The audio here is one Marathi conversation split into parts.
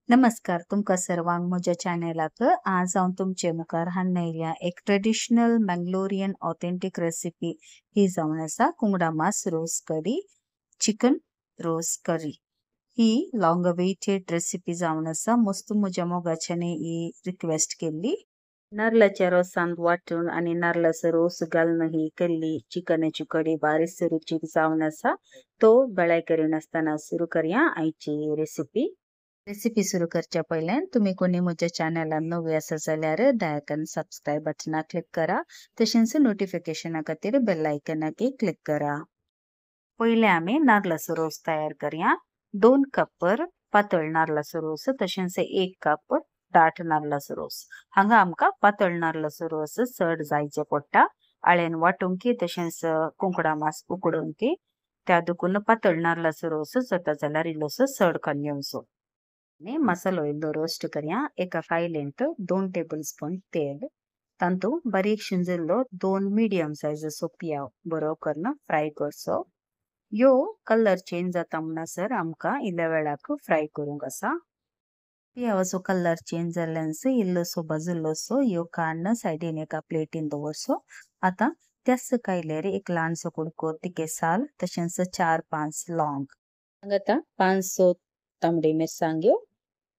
नमस्कार तुमका सर्वांक म्हज्या चॅनलाक आज हांव तुमचे मुखार हाडून आयल्या एक ट्रेडिशनल मंगलोरियन ऑथेंटीक रेसिपी ही जावन आसा कुंगडा मास रोस करी चिकन रोस करी। ही लॉंग अवेटेड रेसिपी जावन आसा। मस्त म्हज्या मोगाच्यानी ही रिक्वेस्ट केल्ली। नारळाच्या रोसांत वाटून आणि नारळाचो रोस घालून ही केल्ली चिकनाची कडी बारीच रुचीक जावन आसा। तो गळाय करिनासतना सुरू करूया आयची रेसिपी सुरू करच्या पयले तुम्ही कोणी म्हज्या चॅनलान नवे आसा जाल्यार दयाकन सबस्क्राईब बटना क्लिक करा। तशेंच नोटिफिकेशना खातीर बेल आयकनाकी क्लिक करा। पयले आमी नारळाचो रोस तयार करूया। 2 कप पातळ नारळाचो रोस तशेंच 1 कप दाट नारळाचो रोस। हांगा आमका पातळ नारळाचो रोस चड जायचे पडटा। आळ्यान वाटूंकी तशेंच कुंकडा मास उकडूंकी त्या दुखून पातळ नारळाचो रोस जाता जाल्यार इल्लोसो चड घेवचो। मसालो इल्लो रोस्ट करूया। एका कायलेंत 2 टेबलस्पून तेल, तांतू बारीक शिंजिल्लो 2 मीडियम साइजचो पियाव बरो करून फ्राय करचो। यो कलर चेंज जाता म्हणसर आमका इल्ल्या वेळाक फ्राय करूंक आसा। पियावाचो कलर चेंज जाल्ल्यानस इल्लोसो भाजिल्लोसो यो काडून सायडीन एका प्लेटीन दवरचो। आता त्याच कायल्यार एक ल्हानसो कुडको तिके साल तशेंच 4-5 लॉंग। आता 5 तांबडी मिरसांग्यो।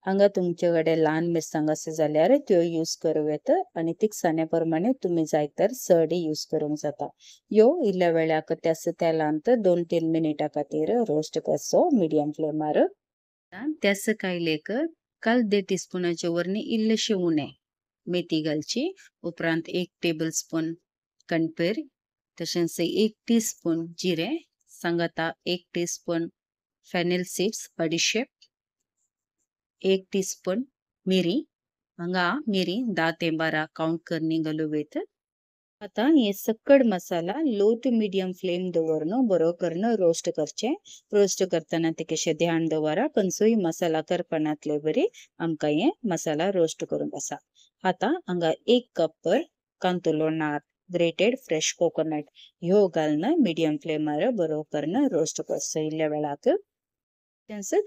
हांगा तुमचे कडेन ल्हान मिरसांग आसा जाल्यार त्यो यूज करूं येता आणि तिखसाण्या प्रमाणे तुम्ही जाय तर चड यूज करूंक जाता। यो इल्ल्या वेळाक त्याच तेलांत 2-3 मिनिटां खातीर रोस्ट करचो मिडियम फ्लेमार। त्याच कायलेक 1/2 टीस्पूनाचे वरणी इल्लेशे उणे मेथी घालची। उपरांत 1 टेबलस्पून कणपेर तशेंच 1 टीस्पून जिरे, सांगाता 1 टीस्पून फेनिल सीड्स बडीशेप, 1 टीस्पून मिरी। हांगा मिरी 10 ते 12 काउंट करनी घालूं येता। आता हे सकड मसाला लो टू मीडियम फ्लेम दवरून बरो करून रोस्ट करचे। रोस्ट करताना तिकेशे ध्यान दवरा खंयचोय मसाला करपणातले बरी आमका हे मसाला रोस्ट करूंक आसा। आता हांगा 1 कप कांतुलो नार ग्रेटेड फ्रेश कोकोनट ह्यो घालून मीडियम फ्लेमार बरो करून रोस्ट करचो इल्ल्या वेळाक।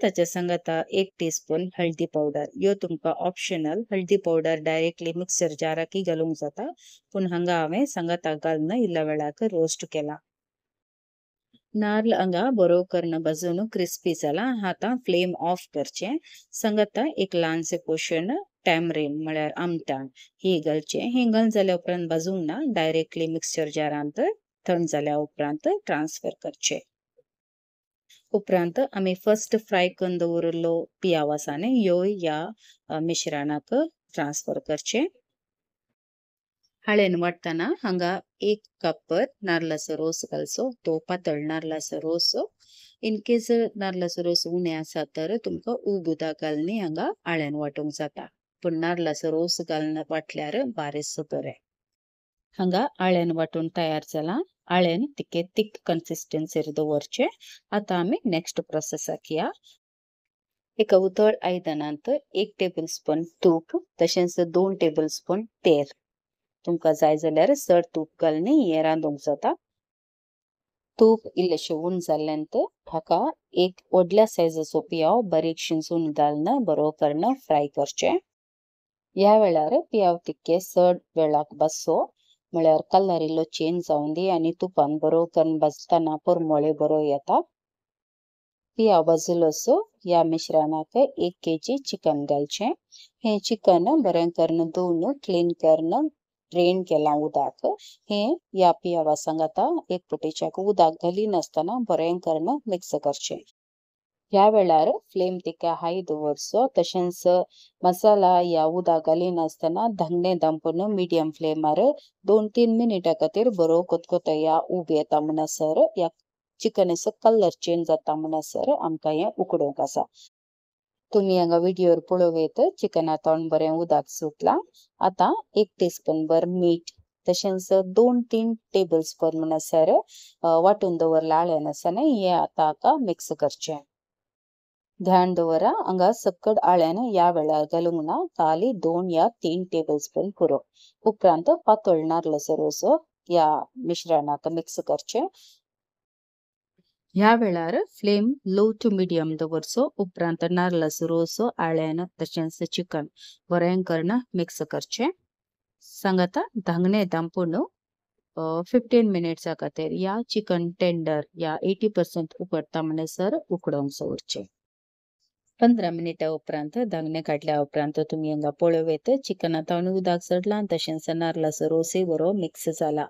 ताच्या संगता 1 टीस्पून हळदी पावडर यो तुमका ऑप्शनल। हळदी पावडर डायरेक्टली मिक्सर जाराकी घालूंक जाता पण हांगा हांवें संगता घालून इल्ल्या वेळाक रोस्ट केला। नारळ हांगा बरो करून भाजून क्रिस्पी जाला। आता फ्लेम ऑफ करचे। संगता एक ल्हानसे पोर्शन टॅमरिन म्हळ्यार आमटाण ही घालचे। हे घालून जाल्या उपरांत भाजूंक ना, डायरेक्टली मिक्सर जारांत थंड जाल्या उपरांत ट्रान्सफर करचे। उपरांत आमी फर्स्ट फ्राय करून दवरलो पियाव आसा न्ही यो या मिश्रणाक ट्रान्सफर करचे। हाळेन वाटताना हांगा 1 कप नारळाचो रोस घालचो। तो पातळ नारळाचो रोस। इन केस नारळाचो रोस उणे आसा तर तुमका उब उदक घालून हांगा आळ्यान वाटूंक जाता पण नारळाचो रोस घालून वाटल्यार बारीच बरें। हांगा आळ्यान वाटून तयार जाला। आळ्यान तिके थिक कन्सिस्टन्सीर दवरचे। आता आमी नेक्स्ट प्रोसेसाक या। एका उथळ आयदनांत 1 टेबलस्पून तूप तशेंच 2 टेबलस्पून तेल तुमका जाय जाल्यार चड तूप घालून हे रांदूंक जाता। तूप इल्लेशे उण जाल्ल्यानंतर हाका एक व्हडल्या सायजाचो पियाव बारीक शिंजून घालून बरो करून फ्राय करचे। या वेळार पियाव तिके चड वेळाक भाजचो म्हळ्यार कलर इल्लो चेंज जावन दी आणि तुपान बरो करून भाजताना परमळे बरो येता। पियाव भाजलोसो या मिश्रणाक 1 kg चिकन घालचे। हे चिकन बरें करून धुवन क्लीन करून ड्रेन केला उदक। हे या पियावा संगता एक पुटीच्या उदक घालिनासतना बरें करून मिक्स करचे। या वेळार फ्लेम तिका हाय दवरचो तशेंच मसाला या उदक घालिनासतना धांगणे दंपून मीडियम फ्लेमार 2-3 मिनिटां खातीर बरो कोतकोतया उब येता म्हणसर या चिकनाचो कलर चेंज जाता म्हणसर आमका हे उकडूंक आसा। तुम्ही हांगा व्हिडिओर पळोवेत चिकना तोंड बरें उदक सुटला। आता 1 टीस्पून भर मीठ तशेंच 2-3 टेबलस्पून म्हणसर वाटून दवरला आळ्यान आसा न्ही हे आता हाका मिक्स करचे। ध्यान दवरा हांगा सकड आळ्यान या वेळार घालूंक ना, खाली 2 या 3 टेबलस्पून पुरो। उपरांत पातळ नारळाचो रोस या मिश्रणाक मिक्स करचे। ह्या वेळार फ्लेम लो टू मिडियम दवरचो. उपरांत नारळाचो रोस आळ्यान तशेंच चिकन बरें करून मिक्स करचें. सांगाता धांगणे दांपून 15 मिनिट्स खातीर या चिकन टेंडर या 80% उकडटा म्हणसर उकडोवंक दवरचें. 15 मिनिटां उपरांत धांगणे काडल्या उपरांत तुमी हांगा पळोवेत चिकनांत उदक चडलां तशेंच नारळाचो रोसय बरो मिक्स जाला.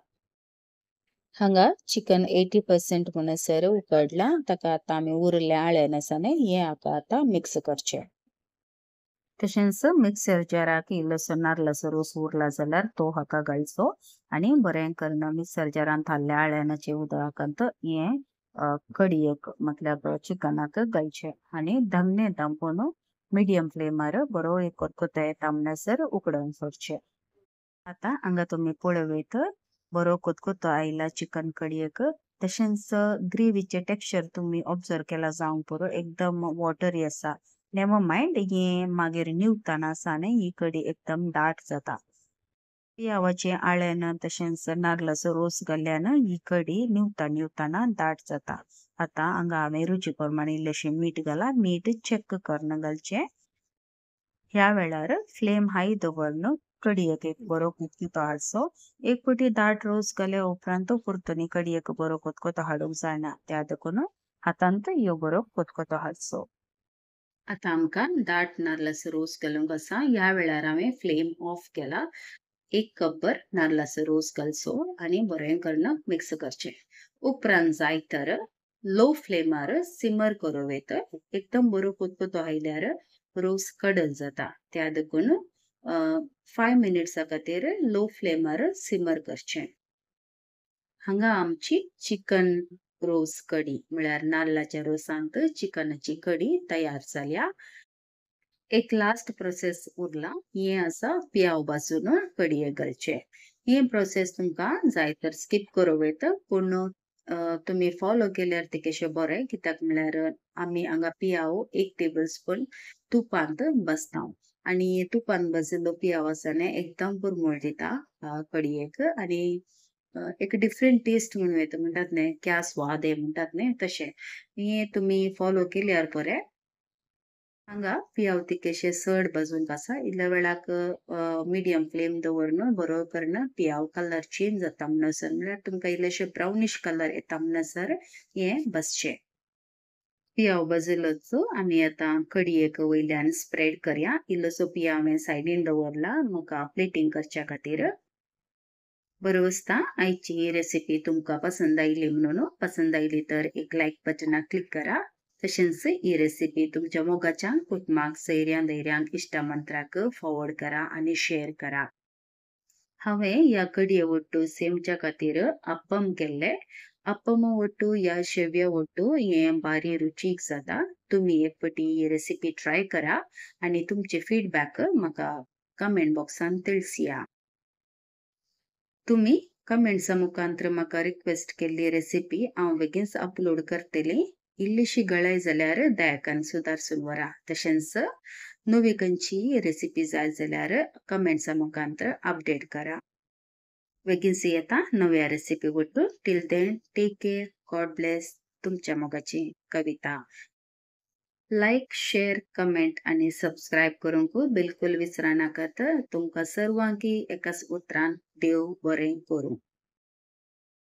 हांगा चिकन 80% म्हणसर उकडलां. ताका आतां आमी उरल्या आळ्यान हें आतां मिक्स करचें. तशेंच मिक्सर जाराक इल्लोसो नारळाचो रोस उरला जाल्यार तो हाका घालचो आनी बरें करून मिक्सर जारान थारल्या आळ्यानाचे उदकांत हें कडयेक मतलब चिकनाक घालचें आनी धांगणे दांपून मिडियम फ्लेमार बरो एक कोतकोतो येता म्हणसर उकडोवंक सोडचें. आतां हांगा तुमी पळोवेत बरो कोतकोतो आयला चिकन कडयेक. तशेंच ग्रेवीचे टेक्स्चर तुमी ऑब्जर्व केला जावंक पुरो एकदम वॉटरी आसा. नेवर मायंड हें मागीर निवताना सावन ही कडी एकदम दाट जाता. पियावाचे आळ्यान तशेंच नारळाचो रोस घाल्ल्यान ही कडी निवताना दाट जाता. आतां हांगा हांवें रुची प्रमाणे इल्लेशें मीठ घाला. मीठ चेक करून घालचें. ह्या वेळार फ्लेम हाय दवरून कडयेक एक बरो कोतकोतो हाडचो. एक फावटी दाट रोस घाल्या उपरांत परतून कडयेक बरो कोतकोतो हाडूंक जायना. त्या देखून हातांत ह्यो बरो कोतकोतो हाडचो. आतां आमकां दाट नारळाचो रोस घालूंक आसा. ह्या वेळार हांवें फ्लेम ऑफ केला. 1 कपभर नारळाचो रोस घालचो आनी बरें करून मिक्स करचें. उपरांत जाय तर लो फ्लेमार सिमर करोवेत. एकदम बरो कोतकोतो आयल्यार रोस कडल जाता. त्या देखून 5 मिनिट्स खातीर लो फ्लेमार सिमर करचें. हांगा आमची चिकन रोस कडी म्हळ्यार नाल्लाच्या रोसांत चिकनाची कडी तयार जाल्या. एक लास्ट प्रोसेस उरला. हें आसा पियाव भाजून कडयेक घालचें. हें प्रोसेस तुमकां जाय तर स्कीप करोवेत पूण तुमी फॉलो केल्यार तेकेशें बरें. कित्याक म्हळ्यार आमी हांगा पियाव 1 टेबल स्पून तुपांत भाजता आनी तुपान भाजिल्लो पियाव आसा न्हय एकदम पुरमळ दिता कडयेक आनी एक डिफरंट टेस्ट म्हणून येता म्हणटात न्हय क्या स्वाद है म्हणटात न्हय तशें. हें तुमी फॉलो केल्यार बरें. हांगा पियाव तिकेशे चड भाजूंक आसा. इल्ल्या वेळाक मिडियम फ्लेम दवरून बरो करून पियाव कलर चेंज जाता म्हणसर म्हळ्यार तुमकां इल्लेशे ब्राउनिश कलर येता म्हणसर हें भाजचें. पियाव भाजिल्लोच आमी आतां कडयेक वयल्यान स्प्रेड करया. इल्लोसो पियाव हांवें सायडीन दवरला म्हाका प्लेटिंग करच्या खातीर. बरो आसता. आयची ही रेसिपी तुमकां पसंद आयली म्हणून. पसंद आयली तर एक लायक बटनाक क्लिक करा. तशेंच ही रेसिपी तुमच्या मोगाच्या कुटुंबाक सैर्यां धैर्यांक इश्टामंत्राक फॉरवर्ड करा आनी शेअर करा. हांवें ह्या कडये वट्टू सेमच्या खातीर अप्पम केल्ले. अप्पम वट्टू या शेव्या वट्टू हें भारी रुचीक जाता. तुमी एक फावटी ही रेसिपी ट्राय करा आनी तुमचे फीडबॅक म्हाका कमेंट बॉक्सान तिळसिया. तुमी कमेंट्सा मुखांतर म्हाका रिक्वेस्ट केल्ली रेसिपी हांव बेगीनच अपलोड करतली. इल्लीशी गळाय जाल्यार दयाकान सुदारसून व्हरा. तशेंच नवी खंयची रेसिपी जाय जाल्यार कमेंट्सा मुखांतर अपडेट करा. बेगीनच येता नव्या रेसिपी वट्टू. Till then take care. God bless. तुमच्या मोगाची कविता. लायक शेअर कमेंट आनी सबस्क्रायब करूंक बिलकुल विसरा नाकात. तुमकां सर्वांकी एकाच उतरान देव बरें करूं.